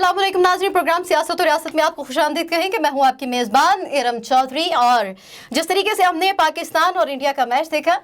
अस्सलाम वालेकुम नाज़रीन, प्रोग्राम सियासत और रियासत में आपको खुशामदीद कहें कि मैं हूं आपकी मेज़बान इरम चौधरी। और जिस तरीके से हमने पाकिस्तान और इंडिया का मैच देखा,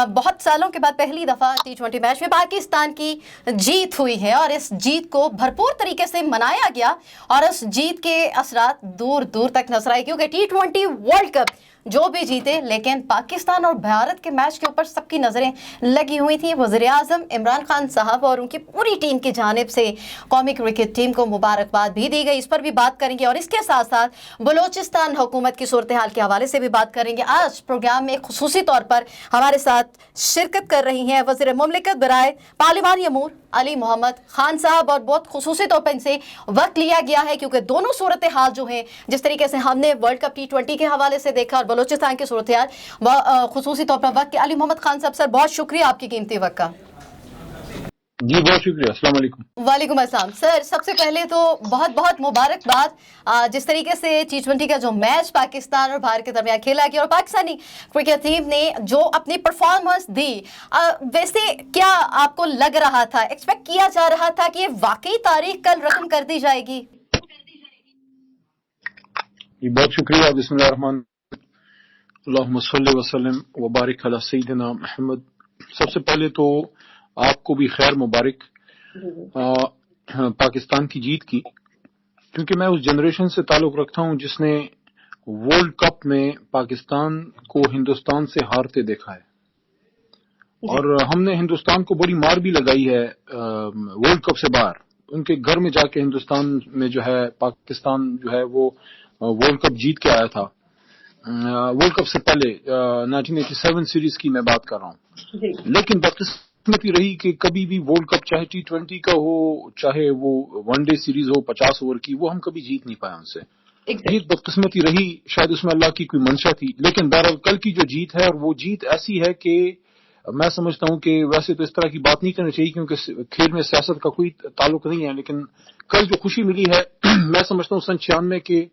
बहुत सालों के बाद पहली दफ़ा T20 मैच में पाकिस्तान की जीत हुई है और इस जीत को भरपूर तरीके से मनाया गया और उस जीत के असरात दूर दूर तक नजर आए, क्योंकि T20 वर्ल्ड कप जो भी जीते, लेकिन पाकिस्तान और भारत के मैच के ऊपर सबकी नज़रें लगी हुई थी। वज़ीर-ए-आज़म इमरान खान साहब और उनकी पूरी टीम की जानिब से कौमी क्रिकेट टीम को मुबारकबाद भी दी गई, इस पर भी बात करेंगे और इसके साथ साथ बलूचिस्तान हुकूमत की सूरत हाल के हवाले से भी बात करेंगे। आज प्रोग्राम में खुसूसी तौर पर हमारे साथ शिरकत कर रही हैं वज़ीर मुमलिकत बराए पार्लिमानी अमूर अली मोहम्मद खान साहब, और बहुत खुसूसी तौर पर इनसे वक्त लिया गया है क्योंकि दोनों सूरत हाल जो है, जिस तरीके से हमने वर्ल्ड कप T20 के हवाले से देखा और बलूचिस्तान की सूरत हाल, खुसूसी तौर पर वक्त। अली मोहम्मद खान साहब, सर बहुत शुक्रिया आपकी कीमती वक्त का। जी बहुत शुक्रिया। अस्सलाम वालेकुम। वालेकुम अस्सलाम। सर सबसे पहले तो बहुत बहुत मुबारकबाद, जिस तरीके से T20 का जो मैच पाकिस्तान और भारत के दरमियान खेला गया और पाकिस्तानी क्रिकेट टीम ने जो अपनी परफॉर्मेंस दी, वैसे क्या आपको लग रहा था, एक्सपेक्ट किया जा रहा था कि ये वाकई तारीख कल रकम कर दी जाएगी? जी बहुत शुक्रिया। बिस्मिल्लाह रहमान अल्लाहुम्मा सल्ली व सल्लिम व बारिक अला सय्यिदिना मुहम्मद। सबसे पहले तो आपको भी खैर मुबारक पाकिस्तान की जीत की, क्योंकि मैं उस जनरेशन से ताल्लुक रखता हूं जिसने वर्ल्ड कप में पाकिस्तान को हिंदुस्तान से हारते देखा है और हमने हिंदुस्तान को बड़ी मार भी लगाई है वर्ल्ड कप से बाहर। उनके घर में जाके हिंदुस्तान में जो है पाकिस्तान जो है वो वर्ल्ड कप जीत के आया था। वर्ल्ड कप से पहले 1987 सीरीज की मैं बात कर रहा हूं। लेकिन बदकिस्मती रही कि कभी भी वर्ल्ड कप चाहे T20 का हो चाहे वो वनडे सीरीज हो 50 ओवर की, वो हम कभी जीत नहीं पाए उनसे। ये बदकिस्मती रही, शायद उसमें अल्लाह की कोई मंशा थी। लेकिन बहरहाल कल की जो जीत है, और वो जीत ऐसी है कि मैं समझता हूं कि वैसे तो इस तरह की बात नहीं करनी चाहिए क्योंकि खेल में सियासत का कोई ताल्लुक नहीं है, लेकिन कल जो खुशी मिली है मैं समझता हूं 96 के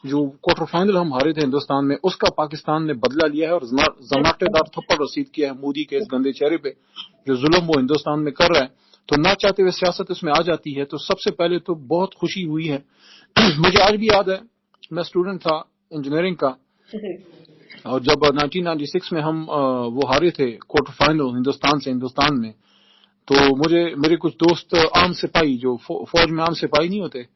जो क्वार्टर फाइनल हम हारे थे हिंदुस्तान में, उसका पाकिस्तान ने बदला लिया है और जमाटेदार थप्पड़ रसीद किया है मोदी के इस गंदे चेहरे पे जो जुल्म वो हिंदुस्तान में कर रहा है। तो ना चाहते हुए सियासत इसमें आ जाती है। तो सबसे पहले तो बहुत खुशी हुई है। मुझे आज भी याद है, मैं स्टूडेंट था इंजीनियरिंग का, और जब 1996 में हम वो हारे थे क्वार्टर फाइनल हिंदुस्तान में, तो मेरे कुछ दोस्त आम सिपाही, जो फौज में आम सिपाही नहीं होते,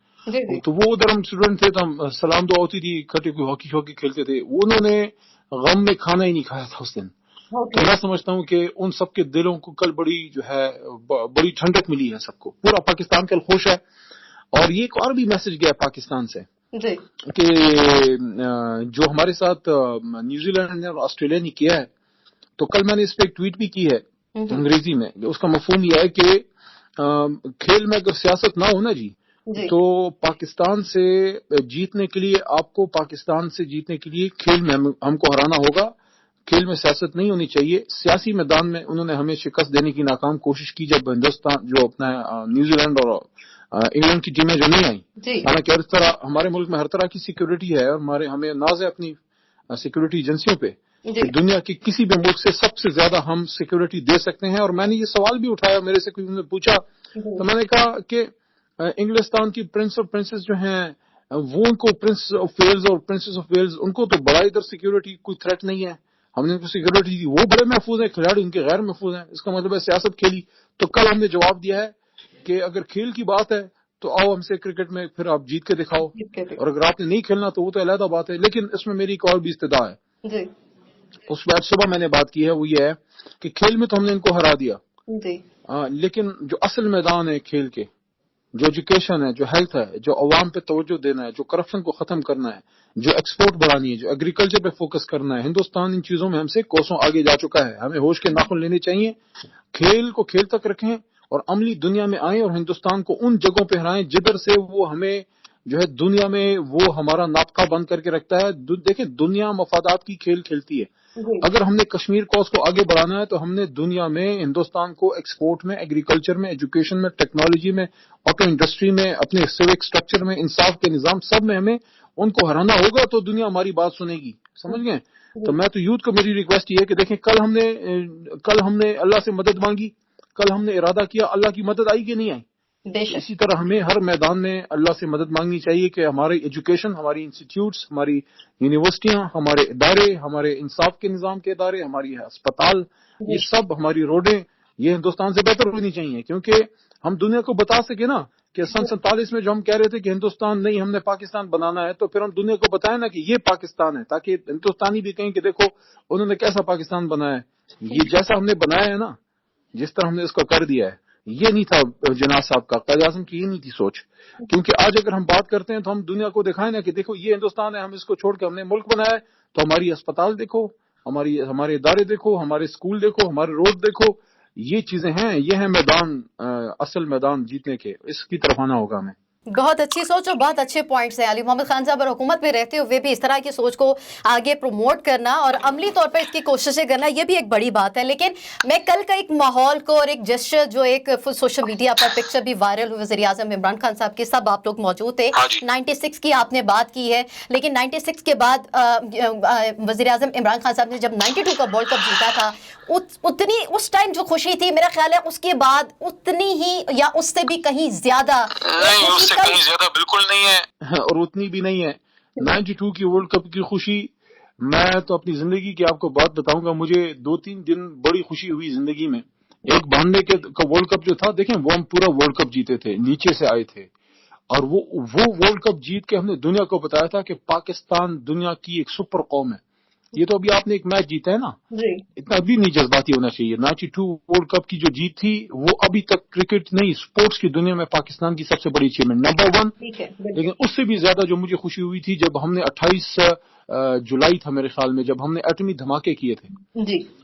तो वो उधर हम स्टूडेंट थे, तो हम सलाम दुआ होती थी, इकट्ठे कोई हॉकी खेलते थे। उन्होंने गम में खाना ही नहीं खाया था उस दिन। तो मैं समझता हूँ कि उन सबके दिलों को कल बड़ी ठंडक मिली है सबको। पूरा पाकिस्तान कल खुश है। और ये एक और भी मैसेज गया पाकिस्तान से कि जो हमारे साथ न्यूजीलैंड और ऑस्ट्रेलिया ने किया है, तो कल मैंने इस पे एक ट्वीट भी की है अंग्रेजी में। उसका मफहूम यह है कि खेल में अगर सियासत ना हो ना जी, तो पाकिस्तान से जीतने के लिए खेल में हमको हराना होगा। खेल में सियासत नहीं होनी चाहिए। सियासी मैदान में उन्होंने हमें शिकस्त देने की नाकाम कोशिश की जब हिंदुस्तान जो अपना न्यूजीलैंड और इंग्लैंड की टीमें जो नहीं आई। हालांकि हर तरह हमारे मुल्क में हर तरह की सिक्योरिटी है और हमें नाज है अपनी सिक्योरिटी एजेंसियों पे। दुनिया के किसी भी मुल्क से सबसे ज्यादा हम सिक्योरिटी दे सकते हैं। और मैंने ये सवाल भी उठाया, मेरे से कोई ने पूछा, तो मैंने कहा कि इंग्लिस्तान की प्रिंस और प्रिंसेस जो हैं, वो उनको प्रिंस ऑफ वेल्स और प्रिंसेस ऑफ वेल्स, उनको तो बड़ा इधर सिक्योरिटी कोई थ्रेट नहीं है। हमने उनको सिक्योरिटी दी, वो बड़े महफूज हैं, खिलाड़ी उनके गैर महफूज हैं। इसका मतलब है सियासत खेली। तो कल हमने जवाब दिया है कि अगर खेल की बात है तो आओ हमसे क्रिकेट में फिर आप जीत के दिखाओ, और अगर आपने नहीं खेलना तो वो तो अलग बात है। लेकिन इसमें मेरी एक और भी इस्तदा है। उस बाद सुबह मैंने बात की है, वो ये है कि खेल में तो हमने इनको हरा दिया, लेकिन जो असल मैदान है खेल के, जो एजुकेशन है, जो हेल्थ है, जो अवाम पे तवज्जो देना है, जो करप्शन को खत्म करना है, जो एक्सपोर्ट बढ़ानी है, जो एग्रीकल्चर पे फोकस करना है, हिंदुस्तान इन चीजों में हमसे कोसों आगे जा चुका है। हमें होश के नाखून लेने चाहिए। खेल को खेल तक रखें और अमली दुनिया में आए और हिंदुस्तान को उन जगहों पे हराएं जिधर से वो हमें जो है दुनिया में वो हमारा नापका बंद करके रखता है। देखें, दुनिया मफादात की खेल खेलती है। अगर हमने कश्मीर कॉज को आगे बढ़ाना है तो हमने दुनिया में हिंदुस्तान को एक्सपोर्ट में, एग्रीकल्चर में, एजुकेशन में, टेक्नोलॉजी में, ऑटो इंडस्ट्री में, अपने सिविक स्ट्रक्चर में, इंसाफ के निजाम, सब में हमें उनको हराना होगा तो दुनिया हमारी बात सुनेगी। समझ गए? तो मैं तो यूथ को मेरी रिक्वेस्ट ये है कि देखें, कल हमने अल्लाह से मदद मांगी, कल हमने इरादा किया, अल्लाह की मदद आई कि नहीं आई? بے شک. اسی طرح ہمیں ہر میدان میں اللہ سے مدد مانگنی چاہیے کہ ہماری ایجوکیشن، ہماری انسٹیٹیوٹس، ہماری یونیورسٹیاں، ہمارے ادارے، ہمارے انصاف کے نظام کے ادارے، ہماری اسپتال، یہ سب، ہماری روڈیں، یہ ہندوستان سے بہتر ہونی چاہیے. کیونکہ ہم دنیا کو بتا سکے نا کہ سن 47 میں جو ہم کہہ رہے تھے کہ ہندوستان نہیں، ہم نے پاکستان بنانا ہے، تو پھر ہم دنیا کو بتائیں نا کہ یہ پاکستان ہے، تاکہ ہندوستانی بھی کہیں کہ دیکھو انہوں نے کیسا پاکستان بنایا ہے. یہ جیسا ہم نے بنایا ہے نا، جس طرح ہم نے اس کو کر دیا ہے، یہ نہیں تھا جناح صاحب کا، قائد اعظم کی یہ نہیں تھی سوچ. کیونکہ آج اگر ہم بات کرتے ہیں تو ہم دنیا کو دکھائیں نا کہ دیکھو یہ ہندوستان ہے، ہم اس کو چھوڑ کے ہم نے ملک بنایا ہے، تو ہماری اسپتال دیکھو، ہمارے ادارے دیکھو، ہمارے اسکول دیکھو، ہمارے روڈ دیکھو، یہ چیزیں ہیں، یہ ہیں میدان، اصل میدان جیتنے کے، اس کی طرف آنا ہوگا ہمیں. بہت اچھی سوچ اور بہت اچھے پوائنٹس ہیں علی محمد خان صاحب. اور حکومت میں رہتے ہوئے بھی اس طرح کی سوچ کو آگے پروموٹ کرنا اور عملی طور پر اس کی کوششیں کرنا، یہ بھی ایک بڑی بات ہے. لیکن میں کل کا ایک ماحول کو اور ایک جسچر جو ایک سوشل میڈیا پر پکچر بھی وائرل ہوئی وزیر اعظم عمران خان صاحب کی، سب آپ لوگ موجود تھے. 96 کی آپ نے بات کی ہے، لیکن 96 کے بعد وزیر اعظم عمران خان صاحب نے جب 92 کا ورلڈ کپ جیتا تھا، اتنی اس ٹائم جو خوشی تھی، میرا خیال ہے اس کے بعد اتنی ہی یا اس سے بھی کہیں زیادہ بالکل نہیں ہے، اور اتنی بھی نہیں ہے. 92 کی ورلڈ کپ کی خوشی، میں تو اپنی زندگی کی آپ کو بات بتاؤں گا، مجھے 2-3 دن بڑی خوشی ہوئی زندگی میں. ایک 92 کا ورلڈ کپ جو تھا، دیکھیں وہ ہم پورا ورلڈ کپ جیتے تھے، نیچے سے آئے تھے، اور وہ ورلڈ کپ جیت کے ہم نے دنیا کو بتایا تھا کہ پاکستان دنیا کی ایک سپر قوم ہے. یہ تو ابھی آپ نے ایک میچ جیتا ہے نا، اتنا ابھی نہیں جذباتی ہونا چاہیے. 92 ورلڈ کپ کی جو جیت تھی، وہ ابھی تک کرکٹ نہیں، اسپورٹس کی دنیا میں پاکستان کی سب سے بڑی اچیومنٹ، نمبر 1. لیکن اس سے بھی زیادہ جو مجھے خوشی ہوئی تھی، جب ہم نے 28 جولائی تھا میرے خیال میں، جب ہم نے ایٹمی دھماکے کیے تھے،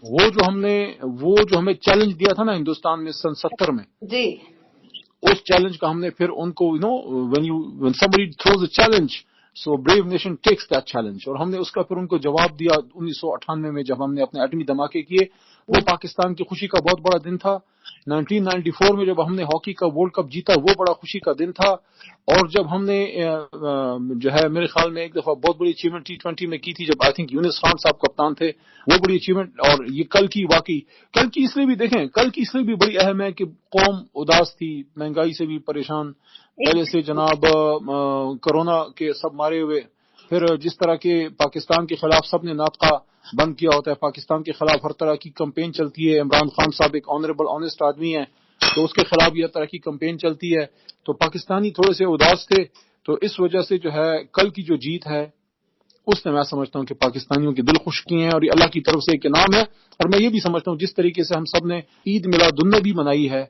وہ جو ہمیں چیلنج دیا تھا نا ہندوستان میں سن 70 میں، اس چیلنج کا ہم نے پھر ان کو when somebody throws a challenge, so brave nation takes that challenge. اور ہم نے اس کا پھر ان کو جواب دیا 1998 میں، جب ہم نے اپنے ایٹمی دھماکے کیے. وہ پاکستان کی خوشی کا بہت بڑا دن تھا. 1994 میں جب ہم نے ہاکی کا ورلڈ کپ جیتا، وہ بڑا خوشی کا دن تھا. اور جب ہم نے جو ہے میرے خیال میں ایک دفعہ بہت بڑی اچیومنٹ T20 میں کی تھی، جب آئی تھنک یونس خان صاحب کپتان تھے، وہ بڑی اچیومنٹ. اور یہ کل کی واقعی، کل کی اس لیے بھی دیکھیں، کل کی اس لیے بھی بڑی اہم ہے کہ قوم اداس تھی، مہنگائی سے بھی پریشان، پہلے سے جناب کرونا کے سب مارے ہوئے، پھر جس طرح کے پاکستان کے خلاف سب نے ناطقہ بند کیا ہوتا ہے، پاکستان کے خلاف ہر طرح کی کمپین چلتی ہے. عمران خان صاحب ایک آنریبل آنےسٹ آدمی ہیں، تو اس کے خلاف یہ طرح کی کمپین چلتی ہے، تو پاکستانی تھوڑے سے اداس تھے. تو اس وجہ سے جو ہے کل کی جو جیت ہے، اس میں سمجھتا ہوں کہ پاکستانیوں کی دل خوش کی ہیں، اور یہ اللہ کی طرف سے ایک انعام ہے. اور میں یہ بھی سمجھتا ہوں جس طریقے سے ہم سب نے عید میلاد النبی منائی ہے،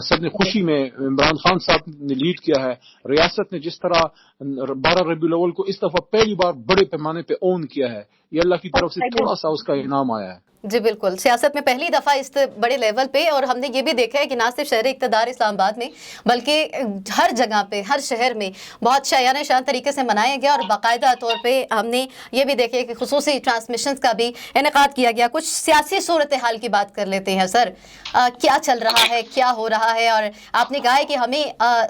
سب نے خوشی میں، عمران خان صاحب نے لیڈ کیا ہے، ریاست نے جس طرح 12 ربیع الاول کو اس دفعہ پہلی بار بڑے پیمانے پہ اون کیا ہے، یہ اللہ کی طرف سے تھوڑا سا اس کا انعام آیا ہے. جی بالکل، سیاست میں پہلی دفعہ اس بڑے لیول پہ. اور ہم نے یہ بھی دیکھا ہے کہ نہ صرف شہر اقتدار اسلام آباد میں، بلکہ ہر جگہ پہ، ہر شہر میں بہت شایانہ شان طریقے سے منایا گیا. اور باقاعدہ طور پہ ہم نے یہ بھی دیکھے کہ خصوصی ٹرانسمیشنز کا بھی انعقاد کیا گیا. کچھ سیاسی صورتحال کی بات کر لیتے ہیں سر، کیا چل رہا ہے، کیا ہو رہا ہے؟ اور آپ نے کہا ہے کہ ہمیں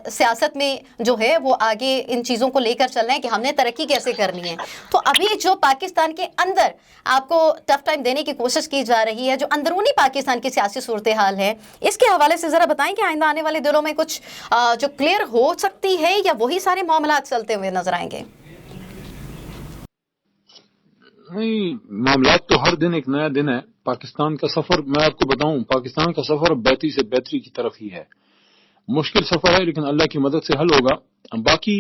سیاست میں جو ہے وہ آگے ان چیزوں کو لے کر چلنا ہے کہ ہم نے ترقی کیسے کرنی ہے. تو ابھی جو پاکستان کے اندر آپ کو ٹف ٹائم دینے کی کوشش کی جا رہی ہے، جو اندرونی پاکستان کی سیاسی صورتحال ہے، اس کے حوالے سے ذرا بتائیں کہ آئندہ آنے والے دنوں میں کچھ جو کلیئر ہو سکتی ہے، یا وہی سارے معاملات چلتے ہوئے نظر آئیں گے؟ نہیں، معاملات تو ہر دن ایک نیا دن ہے. پاکستان کا سفر، میں آپ کو بتاؤں، پاکستان کا سفر بہتری سے بہتری کی طرف ہی ہے. مشکل سفر ہے، لیکن اللہ کی مدد سے حل ہوگا. باقی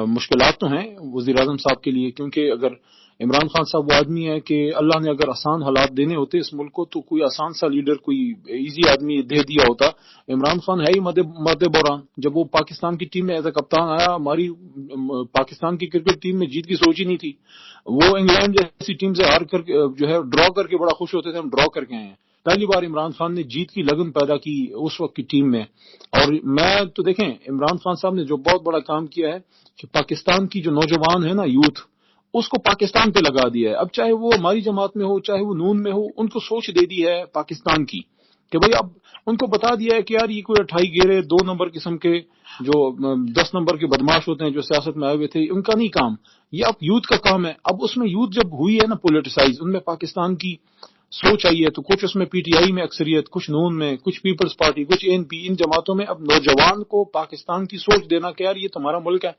مشکلات تو ہیں وزیر اعظم صاحب کے لیے، کیونکہ اگر عمران خان صاحب وہ آدمی ہے کہ اللہ نے اگر آسان حالات دینے ہوتے اس ملک کو، تو کوئی آسان سا لیڈر، کوئی ایزی آدمی دے دیا ہوتا. عمران خان ہے ہی مرد بحران. جب وہ پاکستان کی ٹیم میں ایز اے کپتان آیا، ہماری پاکستان کی کرکٹ ٹیم میں جیت کی سوچ ہی نہیں تھی. وہ انگلینڈ جیسی ٹیم سے ہار کر کے جو ہے ڈرا کر کے بڑا خوش ہوتے تھے، ہم ڈرا کر کے آئے ہیں. پہلی بار عمران خان نے جیت کی لگن پیدا کی اس وقت کی ٹیم میں. اور میں تو دیکھیں، عمران خان صاحب نے جو بہت بڑا کام کیا ہے کہ پاکستان کی جو نوجوان ہے نا، یوتھ، اس کو پاکستان پہ لگا دیا ہے. اب چاہے وہ ہماری جماعت میں ہو، چاہے وہ نون میں ہو، ان کو سوچ دے دی ہے پاکستان کی کہ بھئی اب ان کو بتا دیا ہے کہ یار یہ کوئی 28 گیرے 2 نمبر قسم کے جو 10 نمبر کے بدماش ہوتے ہیں جو سیاست میں آئے ہوئے تھے، ان کا نہیں کام. یہ اب یوتھ کا کام ہے. اب اس میں یوتھ جب ہوئی ہے نا پولیٹیسائز، ان میں پاکستان کی सोच आई है, तो कुछ उसमें पीटीआई में अक्सरियत, कुछ नून में, कुछ पीपल्स पार्टी, कुछ एएनपी, इन जमातों में अब नौजवान को पाकिस्तान की सोच देना कि यार ये तुम्हारा मुल्क है,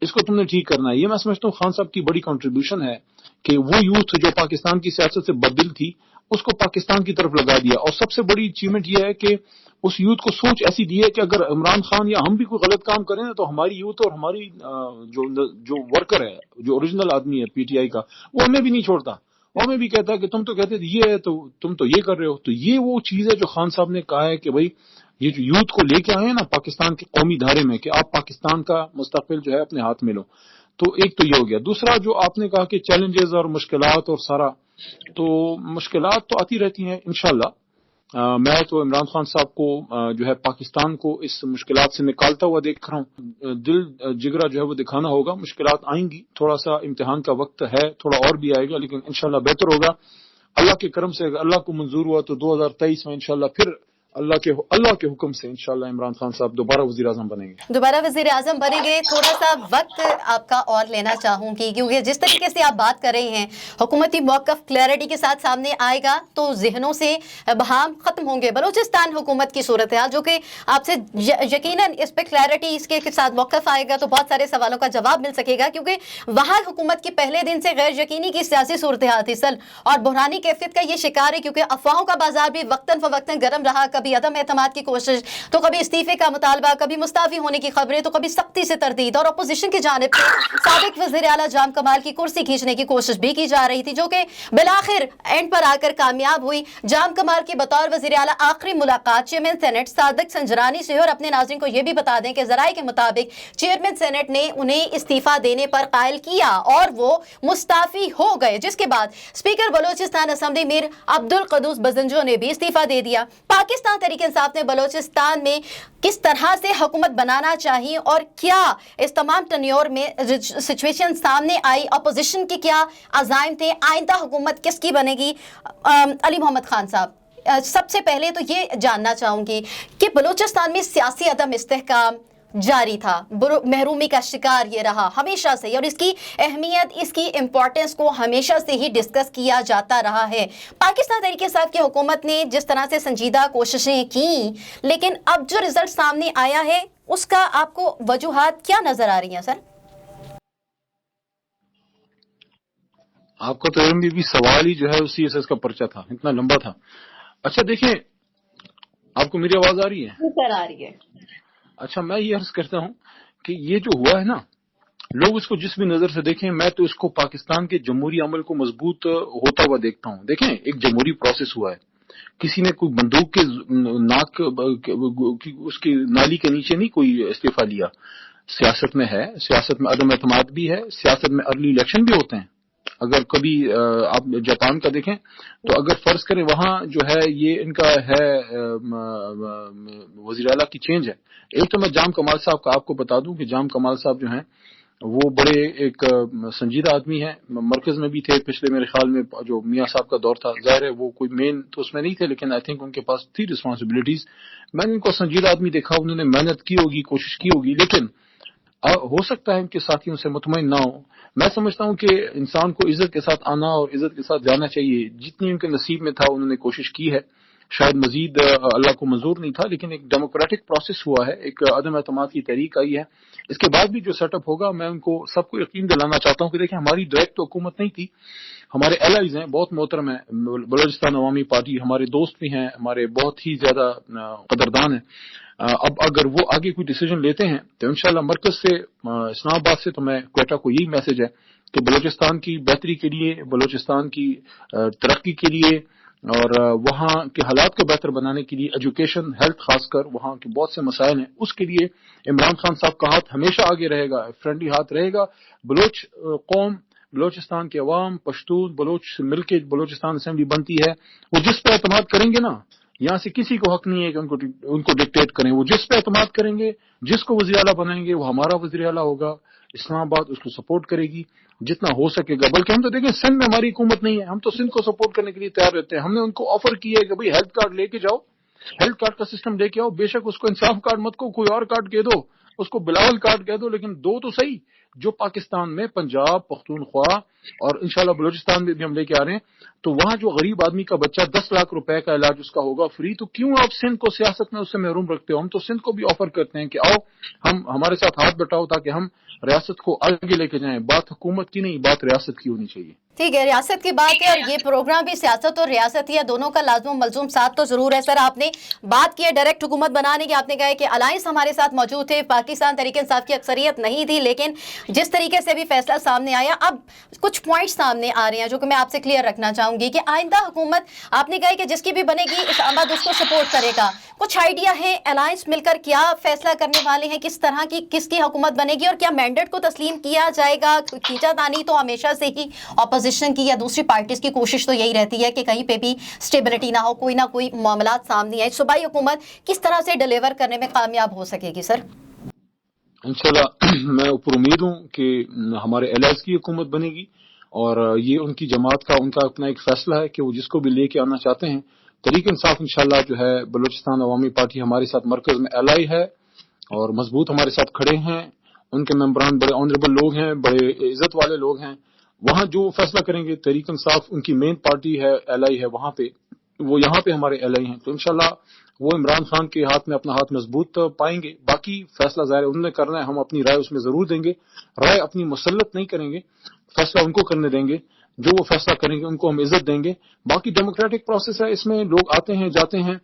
इसको तुमने ठीक करना है। ये मैं समझता हूँ खान साहब की बड़ी कंट्रीब्यूशन है कि वो यूथ जो पाकिस्तान की सियासत से बददिल थी उसको पाकिस्तान की तरफ लगा दिया। और सबसे बड़ी अचीवमेंट ये है कि उस यूथ को सोच ऐसी दी है कि अगर इमरान खान या हम भी कोई गलत काम करें ना, तो हमारी यूथ और हमारी जो वर्कर है, जो ओरिजिनल आदमी है पीटीआई का, वो हमें भी नहीं छोड़ता, वो हमें भी कहता है कि तुम तो कहते थे ये है, तो तुम तो ये कर रहे हो। तो ये वो चीज है जो खान साहब ने कहा है कि भाई ये जो यूथ को लेके आए हैं ना पाकिस्तान के कौमी धारे में, कि आप पाकिस्तान का मुस्तकबिल जो है अपने हाथ में लो। तो एक तो ये हो गया। दूसरा जो आपने कहा कि चैलेंजेस और मुश्किलात और सारा, तो मुश्किलात तो आती रहती हैं इंशाल्लाह। मैं तो इमरान खान साहब को जो है पाकिस्तान को इस मुश्किलात से निकालता हुआ देख रहा हूँ। दिल जिगरा जो है वो दिखाना होगा। मुश्किलात आएंगी, थोड़ा सा इम्तिहान का वक्त है, थोड़ा और भी आएगा, लेकिन इंशाल्लाह बेहतर होगा। अल्लाह के करम से, अगर अल्लाह को मंजूर हुआ तो 2023 में इंशाल्लाह फिर अल्लाह के हुक्म से इंशाल्लाह इमरान खान साहब दोबारा वजीर आजम बनेंगे। दोबारा वजीर आजम बनेंगे। थोड़ा सा वक्त आपका और लेना चाहूंगी, क्योंकि जिस तरीके से आप बात कर रहे हैं हुकूमती मौक़िफ़ क्लैरिटी के साथ सामने आएगा तो जहनों से बहाम खत्म होंगे। बलूचिस्तान हुकूमत की सूरत हाल, जो कि आपसे यकीनन इस पर क्लैरिटी इसके साथ मौक़िफ़ आएगा तो बहुत सारे सवालों का जवाब मिल सकेगा, क्योंकि वहाँ हुकूमत की पहले दिन से गैर यकीनी की सियासी सूरत हाल थी सल और बुरहानी कैफियत का ये शिकार है, क्योंकि अफवाहों का बाजार भी वक्तन फवक्तन गर्म रहा। कभी अदम एतमाद की कोशिश, तो कभी इस्तीफे का मुतालबा, कभी मुस्ताफी होने की खबरें, तो कभी सख्ती से तरदीद, और अपोजिशन की जानिब से साबिक वज़ीर आला जाम कमाल की कुर्सी खींचने की कोशिश भी की जा रही थी, जो कि बिलाखिर एंड पर आकर कामयाब हुई। जाम कमाल की बतौर वज़ीर आला आखिरी मुलाकात चेयरमैन सेनेट सादिक संजरानी से, और अपने नाज़रीन को यह भी बता दें कि ज़राए के मुताबिक चेयरमैन सेनेट ने उन्हें इस्तीफा देने पर कायल किया और वो मुस्ताफी हो गए, जिसके बाद स्पीकर बलोचिस्तान असम्बली मीर अब्दुल कदूस बजंजो ने भी इस्तीफा दे दिया। पाकिस्तान तहरीक इंसाफ ने बलोचिस्तान में किस तरह से हुकूमत बनाना चाहिए और क्या इस तमाम टन्योर में सिचुएशन सामने आई, अपोजिशन के क्या अज़ाइम थे, आइंदा हुकूमत किसकी बनेगी? अली मोहम्मद खान साहब, सबसे पहले तो ये जानना चाहूंगी कि बलूचिस्तान में सियासी अदम इस्तेहकाम जारी था, महरूमी का शिकार ये रहा हमेशा से, और इसकी अहमियत, इसकी इम्पोर्टेंस को हमेशा से ही डिस्कस किया जाता रहा है। पाकिस्तान तहरीक इंसाफ की हुकूमत ने जिस तरह से संजीदा कोशिशें की, लेकिन अब जो रिजल्ट सामने आया है उसका आपको वजूहात क्या नजर आ रही हैं सर? आपका तो भी सवाल ही जो है उसी एसएस का पर्चा था, इतना लंबा था। अच्छा देखें, आपको मेरी आवाज आ रही है? सर आ रही है। अच्छा, मैं ये अर्ज करता हूं कि ये जो हुआ है ना, लोग इसको जिस भी नजर से देखें, मैं तो इसको पाकिस्तान के जमहूरी अमल को मजबूत होता हुआ देखता हूं। देखें, एक जमहूरी प्रोसेस हुआ है, किसी ने कोई बंदूक के नाक उसकी नाली के नीचे नहीं कोई इस्तीफा लिया। सियासत में है, सियासत में अदम एतमाद भी है, सियासत में अर्ली इलेक्शन भी होते हैं। अगर कभी आप जापान का देखें तो अगर फर्ज करें वहां जो है ये इनका है वजीर आला की चेंज है। एक तो मैं जाम कमाल साहब का आपको बता दूं कि जाम कमाल साहब जो हैं वो बड़े एक संजीदा आदमी है, मरकज में भी थे पिछले, मेरे ख्याल में जो मियां साहब का दौर था, जाहिर है वो कोई मेन तो उसमें नहीं थे, लेकिन आई थिंक उनके पास थी रिस्पॉन्सिबिलिटीज। मैंने उनको संजीदा आदमी देखा, उन्होंने मेहनत की होगी, कोशिश की होगी, लेकिन हो सकता है उनके साथियों से मुतमईन ना हो। मैं समझता हूं कि इंसान को इज्जत के साथ आना और इज्जत के साथ जाना चाहिए। जितनी उनके नसीब में था उन्होंने कोशिश की है, शायद मजीद अल्लाह को मंजूर नहीं था, लेकिन एक डेमोक्रेटिक प्रोसेस हुआ है, एक अदम एतमाद की तहरीक आई है। इसके बाद भी जो सेटअप होगा, मैं उनको सबको यकीन दिलाना चाहता हूं कि देखिए हमारी डायरेक्ट तो हुकूमत नहीं थी, हमारे एलाइज हैं, बहुत मोहतरम है, बलोचिस्तान अवामी पार्टी हमारे दोस्त भी हैं, हमारे बहुत ही ज्यादा कदरदान है। अब अगर वो आगे कोई डिसीजन लेते हैं तो इंशाल्लाह मरकज से, इस्लामाबाद से, तो मैं क्वेटा को यही मैसेज है कि बलोचिस्तान की बेहतरी के लिए, बलोचिस्तान की तरक्की के लिए और वहाँ के हालात को बेहतर बनाने के लिए, एजुकेशन, हेल्थ, खासकर वहाँ के बहुत से मसाइल हैं, उसके लिए इमरान खान साहब का हाथ हमेशा आगे रहेगा, फ्रेंडली हाथ रहेगा। बलोच कौम, बलोचिस्तान के अवाम, पश्तून, बलोच मिलकर बलोचिस्तान असेंबली बनती है, वो जिस पर एतमाद करेंगे ना, यहाँ से किसी को हक नहीं है कि उनको डिक्टेट करें। वो जिस पे एतमाद करेंगे, जिसको वज़ीर आला बनाएंगे, वो हमारा वज़ीर आला होगा। इस्लामाबाद उसको सपोर्ट करेगी जितना हो सकेगा। बल्कि हम तो देखें, सिंध में हमारी हुकूमत नहीं है, हम तो सिंध को सपोर्ट करने के लिए तैयार रहते हैं। हमने उनको ऑफर किया है कि भाई हेल्थ कार्ड लेके जाओ, हेल्थ कार्ड का सिस्टम लेके आओ, बेशक उसको इंसाफ कार्ड मत को, कोई और कार्ड कह दो, उसको बिलावल कार्ड कह दो, लेकिन दो तो सही जो पाकिस्तान में पंजाब, पख्तूनख्वा और इंशाल्लाह बलूचिस्तान में भी हम लेके आ रहे हैं। तो वहां जो गरीब आदमी का बच्चा 10 लाख रुपए का इलाज उसका होगा फ्री, तो क्यों आप सिंध को सियासत में उससे महरूम रखते हो? हम तो सिंध को भी ऑफर करते हैं कि आओ हम हमारे साथ हाथ बटाओ ताकि हम रियासत को आगे लेके जाएं। बात हुकूमत की नहीं, बात रियासत की होनी चाहिए। ठीक है, रियासत की बात है और ये प्रोग्राम भी सियासत और रियासत है, दोनों का लाजम मलजूम साथ तो जरूर है। सर, आपने बात की है डायरेक्ट हुकूमत बनाने की, आपने कहा कि अलायंस हमारे साथ मौजूद थे, पाकिस्तान तहरीक इंसाफ की अक्सरियत नहीं थी, लेकिन जिस तरीके से भी फैसला सामने आया, अब कुछ पॉइंट्स सामने आ रहे हैं जो कि मैं आपसे क्लियर रखना चाहूंगी कि आइंदा हुकूमत, आपने कहा कि जिसकी भी बनेगी इस्लामाबाद उसको सपोर्ट करेगा। कुछ आइडिया है अलायंस मिलकर क्या फैसला करने वाले हैं, किस तरह की किसकी हुकूमत बनेगी और क्या मैंडेट को तस्लीम किया जाएगा? खींचातानी तो हमेशा से ही अपोजिशन की या दूसरी पार्टीज की कोशिश तो यही रहती है कि कहीं पे भी स्टेबिलिटी ना हो, कोई ना कोई मामलात सामने आए। सूबाई हुकूमत किस तरह से डिलीवर करने में कामयाब हो सकेगी सर? इंशाल्लाह मैं ऊपर उम्मीद हूं कि हमारे एलायंस की हुकूमत बनेगी और ये उनकी जमात का उनका अपना एक फैसला है कि वो जिसको भी लेके आना चाहते हैं। तहरीक इंसाफ इंशाल्लाह जो है बलूचिस्तान अवामी पार्टी हमारे साथ मरकज में एलाई है और मजबूत हमारे साथ खड़े हैं। उनके मेंबरान बड़े ऑनरेबल लोग हैं, बड़े इज्जत वाले लोग हैं। वहां जो फैसला करेंगे तहरीक इंसाफ उनकी मेन पार्टी है, एलाई है वहां पे, वो यहाँ पे हमारे एलाई हैं। तो इंशाल्लाह वो इमरान खान के हाथ में अपना हाथ मजबूत पाएंगे। बाकी फैसला ज़ाहिर उन्होंने करना है, हम अपनी राय उसमें जरूर देंगे, राय अपनी मुसल्लत नहीं करेंगे, फैसला उनको करने देंगे। जो वो फैसला करेंगे उनको हम इज्जत देंगे। बाकी डेमोक्रेटिक प्रोसेस है, इसमें लोग आते हैं जाते हैं,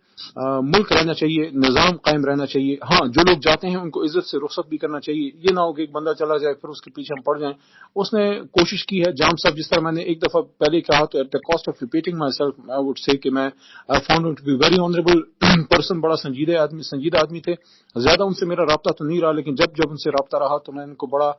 मुल्क रहना चाहिए, निजाम कायम रहना चाहिए। हाँ, जो लोग जाते हैं उनको इज्जत से रुखसत भी करना चाहिए। ये ना हो कि एक बंदा चला जाए फिर उसके पीछे हम पड़ जाएं। उसने कोशिश की है, जाम साहब, जिस तरह मैंने एक दफा पहले कहा, तो at the cost of repeating myself I would say कि मैं found to be very honourable person, बड़ा संजीदा आदमी थे। ज्यादा उनसे मेरा राब्ता तो नहीं रहा, लेकिन जब जब उनसे राब्ता रहा तो मैंने उनको बड़ा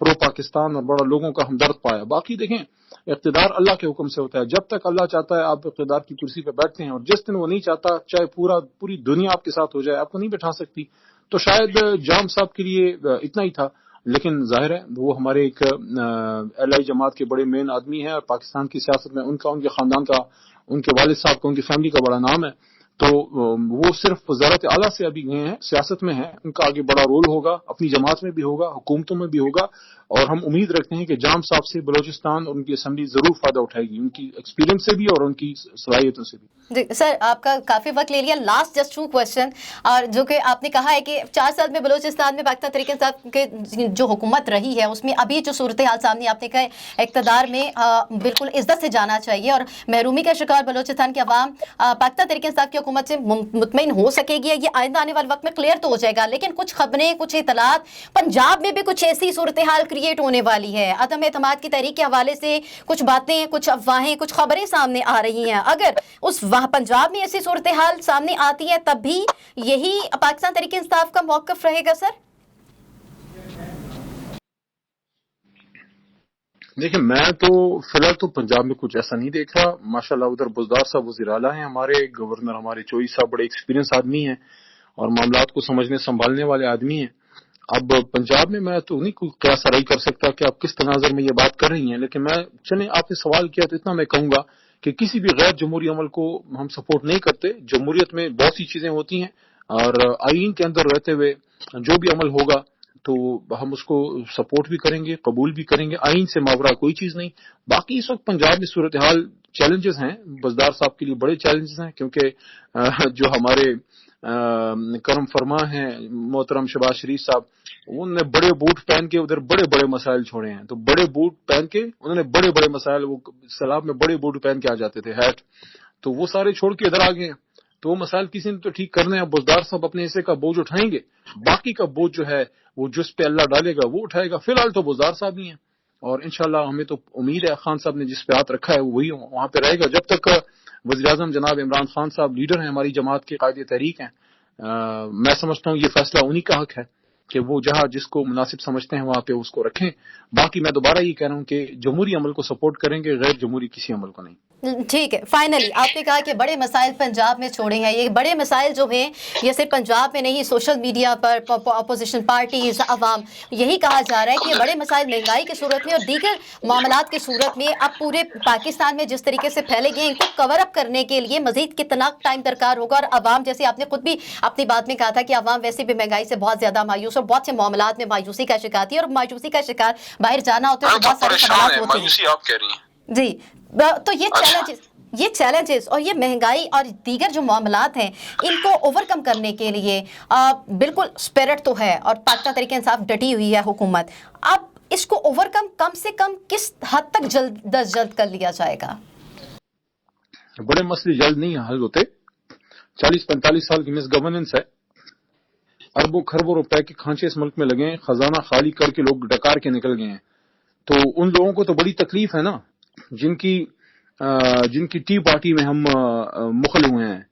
प्रो पाकिस्तान और बड़ा लोगों का हमदर्द पाया। बाकी देखें, इख्तिदार अल्लाह के हुक्म से होता है। जब तक अल्लाह चाहता है आप इख्तिदार की कुर्सी पे बैठते हैं, और जिस दिन वो नहीं चाहता, चाहे पूरी दुनिया आपके साथ हो जाए, आपको नहीं बैठा सकती। तो शायद जाम साहब के लिए इतना ही था, लेकिन जाहिर है वो हमारे एक एलआई जमात के बड़े मेन आदमी है और पाकिस्तान की सियासत में उनका, उनके खानदान का, उनके वालिद साहब का, उनकी फैमिली का बड़ा नाम है। तो वो सिर्फ वजारत आला से अभी गए हैं, सियासत में हैं, उनका आगे बड़ा रोल होगा, अपनी जमात में भी होगा, हुकूमतों में भी होगा। और हम उम्मीद रखते हैं कि जाम साहब से बलूचिस्तान और उनकी असम्बली जरूर फायदा उठाएगी, उनकी एक्सपीरियंस से भी और उनकी सलाहियतों से भी। सर, आपका काफी वक्त ले लिया, लास्ट जस्ट 2 क्वेश्चन, और जो कि आपने कहा है कि 4 साल में बलूचिस्तान में पाकिस्तान तहरीक इंसाफ के जो हुकूमत रही है उसमें अभी जो सूरत हाल सामने, आपने कहा इक़्तिदार में बिल्कुल इज्जत से जाना चाहिए और महरूमी का शिकार बलूचिस्तान के अवाम पाकिस्तान तहरीक इंसाफ की हुकूमत से मुतमईन हो सकेगी, ये आइंदा आने वाले वक्त में क्लियर तो हो जाएगा। लेकिन कुछ खबरें, कुछ इतलात, पंजाब में भी कुछ ऐसी सूरत हाल क्रिएट होने वाली है, अदम एतमाद की तहरीक के हवाले से कुछ बातें, कुछ अफवाहें, कुछ खबरें सामने आ रही हैं। अगर उस वहाँ पंजाब में ऐसी सूरत हाल सामने आती है तब भी यही पाकिस्तान तहरीक इंसाफ का मौक़िफ़ रहेगा सर? देखिए, मैं तो फिलहाल तो पंजाब में कुछ ऐसा नहीं देख रहा। माशाल्लाह उधर बुज़दार साहब वज़ीर आला हैं, हमारे गवर्नर, हमारे चोई साहब बड़े एक्सपीरियंस आदमी हैं और मामलात को समझने संभालने वाले आदमी हैं। अब पंजाब में मैं तो नहीं क्या सराई कर सकता कि आप किस तनाज़र में ये बात कर रही हैं, लेकिन मैं, चलें आपने सवाल किया तो इतना मैं कहूंगा कि किसी भी गैर जमहूरी अमल को हम सपोर्ट नहीं करते। जमहूरियत में बहुत सी चीजें होती हैं और आईन के अंदर रहते हुए जो भी अमल होगा तो हम उसको सपोर्ट भी करेंगे, कबूल भी करेंगे। आइन से मावरा कोई चीज नहीं। बाकी इस वक्त पंजाब में सूरत हाल चैलेंजेस हैं, बज़दार साहब के लिए बड़े चैलेंजेस हैं, क्योंकि जो हमारे करम फरमा हैं मोहतरम शहबाज शरीफ साहब, उन्होंने बड़े बूट पहन के उधर बड़े बड़े मसाइल छोड़े हैं। तो बड़े बूट पहन के उन्होंने बड़े बड़े मसाइल, वो सैलाब में बड़े बूट पहन के आ जाते थे, हैट, तो वो सारे छोड़ के इधर आ गए। तो वो मसाइल किसी ने तो ठीक करने हैं। बुज़दार साहब अपने हिस्से का बोझ उठाएंगे, बाकी का बोझ जो है वो जिस पे अल्लाह डालेगा वो उठाएगा। फिलहाल तो बुज़दार साहब ही हैं और इंशाल्लाह हमें तो उम्मीद है खान साहब ने जिस पे हाथ रखा है वही वहां पे रहेगा। जब तक वज़ीर आज़म जनाब इमरान खान साहब लीडर हैं, हमारी जमात के कायदे तहरीक हैं, मैं समझता हूँ ये फैसला उन्हीं का हक है कि वो जहां जिसको मुनासिब समझते हैं वहां पे उसको रखें। बाकी मैं दोबारा ये कह रहा हूँ कि जमहूरी अमल को सपोर्ट करेंगे, गैर जमहूरी किसी अमल को नहीं। ठीक है, फाइनली आपने कहा कि बड़े मसाइल पंजाब में छोड़े हैं। ये बड़े मसाइल जो हैं ये सिर्फ पंजाब में नहीं, सोशल मीडिया पर अपोजिशन पार्टीज, अवाम, यही कहा जा रहा है कि ये बड़े मसाइल महंगाई की सूरत में और दीगर मामलात की सूरत में अब पूरे पाकिस्तान में जिस तरीके से फैले गए, इनको कवर अप करने के लिए मजीद कितना टाइम दरकार होगा। और अवाम, जैसे आपने खुद भी अपनी बात में कहा था कि अवाम वैसे भी महंगाई से बहुत ज़्यादा मायूस मायूस और बहुत से मामलात में मायूसी का शिकार थी, और मायूसी का शिकार बाहर जाना होता है तो बहुत सारे परेशान सवाल है, होते मायूसी आप कह रही हैं। जी, तो ये चैलेंजेस और ये महंगाई और दीगर जो मामलात हैं, इनको ओवरकम करने के लिए बिल्कुल स्पिरिट तो है और पाकिस्तान तहरीक इंसाफ डटी हुई है हुकूमत। अब इसको ओवरकम कम से कम किस हद तक जल्द कर लिया जाएगा? बड़े मसले जल्द नहीं हल होते। 40-45 साल की मिस गवर्नेंस है, अरबों खरबों रुपए के खांचे इस मुल्क में लगे हैं, खजाना खाली करके लोग डकार के निकल गए हैं। तो उन लोगों को तो बड़ी तकलीफ है ना, जिनकी टी पार्टी में हम मुखल हुए हैं,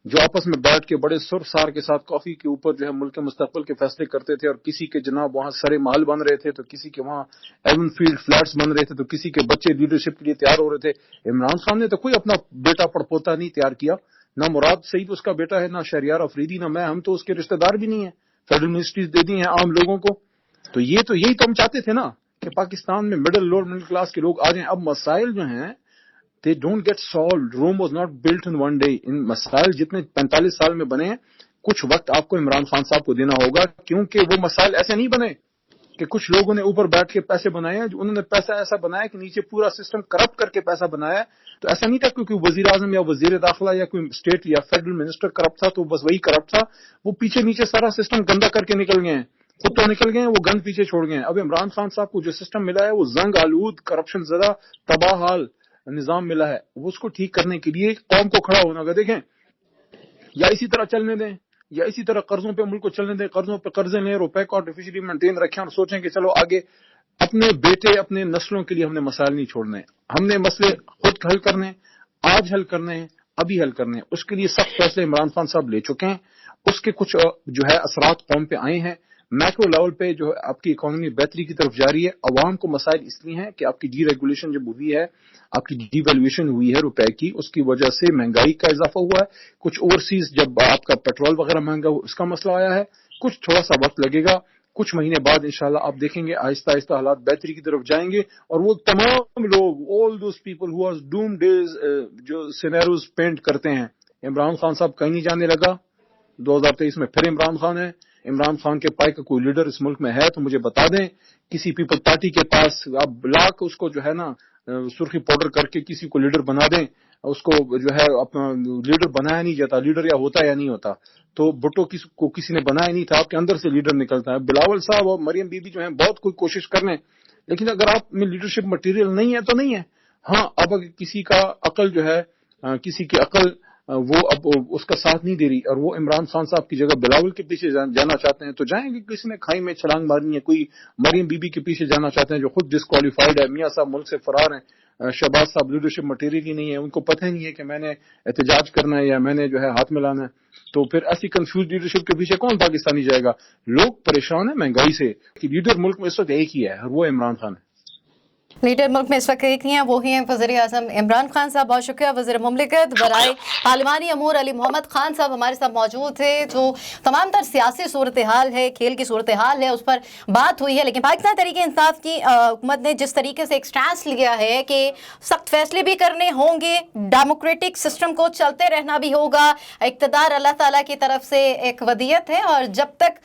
जो आपस में बैठ के बड़े सुरसार के साथ कॉफी के ऊपर जो है मुल्क के मुस्तकबिल के फैसले करते थे, और किसी के जनाब वहां सरे महल बन रहे थे, तो किसी के वहां एवन फील्ड फ्लैट्स बन रहे थे, तो किसी के बच्चे लीडरशिप के लिए तैयार हो रहे थे। इमरान खान ने तो कोई अपना बेटा पड़पोता नहीं तैयार किया, ना मुराद सईद उसका बेटा है, ना शहरियार अफरीदी, ना मैं, हम तो उसके रिश्तेदार भी नहीं है। फेडरल मिनिस्ट्रीज दे दी हैं आम लोगों को। तो यही तो हम चाहते थे ना कि पाकिस्तान में मिडिल लोअर मिडिल क्लास के लोग आ जाएं। अब मसाइल जो हैं they don't get solved. Rome was not built in one day. इन मसाइल जितने 45 साल में बने हैं, कुछ वक्त आपको इमरान खान साहब को देना होगा, क्योंकि वो मसाइल ऐसे नहीं बने कि कुछ लोगों ने ऊपर बैठ के पैसे बनाए हैं। उन्होंने पैसा ऐसा बनाया कि नीचे पूरा सिस्टम करप्ट करके पैसा बनाया। तो ऐसा नहीं था क्योंकि वजीर आजम या वजीर दाखिला या कोई स्टेट या फेडरल मिनिस्टर करप्ट था तो बस वही करप्ट था। वो पीछे नीचे सारा सिस्टम गंदा करके निकल गए हैं, खुद तो निकल गए हैं, वो गंद पीछे छोड़ गए हैं। अब इमरान खान साहब को जो सिस्टम मिला है वो जंग आलूद, करप्शन ज़दा, तबाह हाल निजाम मिला है। वो उसको ठीक करने के लिए कौम को खड़ा होना होगा। देखें, या इसी तरह चलने दें या इसी तरह कर्जों पे मुल्क को चलने दें, कर्जों पे कर्जे लें, रुपए को आर्टिफिशियली मेंटेन रखें और सोचें कि चलो आगे अपने बेटे अपने नस्लों के लिए हमने मसाइल नहीं छोड़ने, हमने मसले खुद हल करने, आज हल करने हैं, अभी हल करने हैं। उसके लिए सख्त फैसले इमरान खान साहब ले चुके हैं। उसके कुछ जो है असरात कौम पे आए हैं। मैक्रो लेवल पे जो आपकी इकोनॉमी बेहतरी की तरफ जा रही है। अवाम को मसाइल इसलिए हैं कि आपकी डी रेगुलेशन जब हुई है, आपकी डिवैल्यूएशन हुई है रुपए की, उसकी वजह से महंगाई का इजाफा हुआ है। कुछ ओवरसीज जब आपका पेट्रोल वगैरह महंगा हुआ, उसका मसला आया है। कुछ थोड़ा सा वक्त लगेगा, कुछ महीने बाद इंशाल्लाह आप देखेंगे आहिस्ता आहिस्ता हालात बेहतरी की तरफ जाएंगे। और वो तमाम लोग, all those people who are doomed days, जो सिनेरियोज पेंट करते हैं, इमरान खान साहब कहीं नहीं जाने लगा। 2023 में फिर इमरान खान है। इमरान खान के पाए का कोई लीडर इस मुल्क में है तो मुझे बता दें। किसी पीपल पार्टी के पास आप लाख उसको जो है ना सुर्खी पाउडर करके किसी को लीडर बना दें, उसको जो है अपना लीडर बनाया नहीं जाता। लीडर या होता या नहीं होता। तो भुट्टो को किसी ने बनाया नहीं था, आपके अंदर से लीडर निकलता है। बिलावल साहब और मरियम बीबी जो है बहुत कोई कोशिश कर लें, लेकिन अगर आप में लीडरशिप मटेरियल नहीं है तो नहीं है। हाँ, अब अगर किसी का अकल जो है, किसी की अकल वो अब उसका साथ नहीं दे रही और वो इमरान खान साहब की जगह बिलावल के पीछे जाना चाहते हैं तो जाएंगे। किसी ने खाई में छलांग मारनी है, कोई मरियम बीबी के पीछे जाना चाहते हैं जो खुद डिस्क्वालीफाइड है, मियां साहब मुल्क से फरार हैं, शहबाज साहब लीडरशिप मटेरियल ही नहीं है, उनको पता ही नहीं है कि मैंने एहतजाज करना है या मैंने जो है हाथ मिलाना है। तो फिर ऐसी कंफ्यूज लीडरशिप के पीछे कौन पाकिस्तानी जाएगा? लोग परेशान है महंगाई से कि लीडर मुल्क में इस वक्त एक ही है और वो इमरान खान है। लीडर मुल्क में इस वक्त एक ही हैं, वो ही हैं वज़ीर आज़म इमरान खान साहब। बहुत शुक्रिया। वज़ीर मुमलिकत बराए पार्लिमानी अमूर अली मोहम्मद खान साहब हमारे साथ मौजूद थे। जो तमाम तर सियासी सूरत हाल है, खेल की सूरत हाल है, उस पर बात हुई है। लेकिन पाकिस्तान तहरीक इंसाफ की हुकूमत ने जिस तरीके से एक स्टैंस लिया है कि सख्त फैसले भी करने होंगे, डेमोक्रेटिक सिस्टम को चलते रहना भी होगा, इक़्तिदार अल्लाह ताला की तरफ से एक वदियत है और जब तक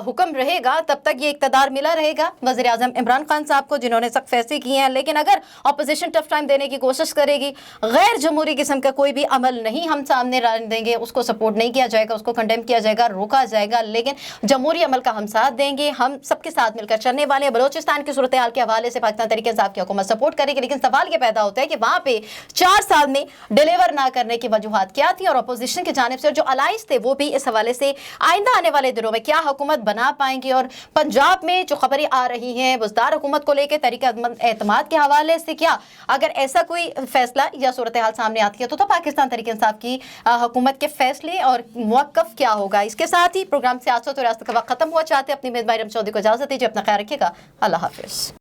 हुक्म रहेगा तब तक ये इक़्तिदार मिला रहेगा वज़ीर आज़म इमरान खान साहब को, जिन्होंने सख्त फैसले किए हैं। लेकिन अगर अपोजिशन टफ टाइम देने की कोशिश करेगी, गैर जमहूरी किस्म का कोई भी अमल नहीं हम सामने लाने देंगे, उसको सपोर्ट नहीं किया जाएगा, उसको कंडेम किया जाएगा, रोका जाएगा। लेकिन जमहूरी अमल का हम साथ देंगे, हम सबके साथ मिलकर चलने वाले हैं। बलोचिस्तान की सूरत हाल के हवाले से पाकिस्तान तहरीक इंसाफ की हुकूमत सपोर्ट करेगी। लेकिन सवाल ये पैदा होता है कि वहाँ पे 4 साल में डिलीवर ना करने की वजूहात क्या थी और अपोजिशन की जानिब से जो अलाइंस थे वो भी इस हवाले से आइंदा आने वाले दिनों में क्या हुकूमत बना पाएंगे। और पंजाब में जो खबरें आ रही हैं बुज़दार हुकूमत को लेकर तहरीक एतमाद के हवाले से, क्या अगर ऐसा कोई फैसला या सूरत हाल सामने आती है तो पाकिस्तान तहरीक इंसाफ की हुकूमत के फैसले और मौक़िफ़ क्या होगा। इसके साथ ही प्रोग्राम सियासत और रियासत का वक्त खत्म हुआ। चाहते अपनी मेज़बान इरम चौधरी को इजाज़त दीजिए। अपना ख्याल रखिएगा। अल्लाह हाफ़िज़।